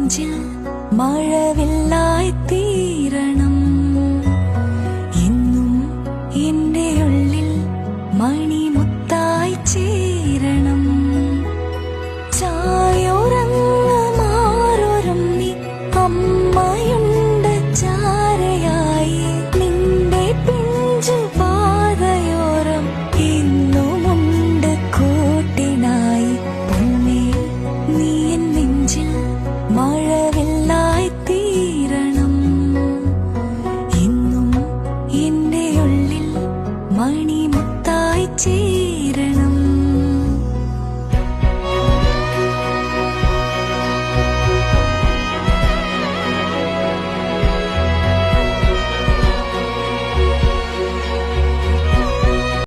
നെഞ്ചിൽ മഴവില്ലായി തീരണം. എന്നും എന്റെ ഉള്ളിൽ മണിമുത്തായി ചേരണം. ചായോരങ്ങ് മാറൊരുമ്മി അമ്മയുണ്ട് ചാരയായി. നിന്റെ പിഞ്ചു പാതയോരം എന്നുമുണ്ട് കൂട്ടിനായി. പൊന്നേ നീ എൻ നെഞ്ചിൽ മഴവില്ലായി തീരണം. എന്നും എന്റെ ഉള്ളിൽ മണിമുത്തായി ചേരണം.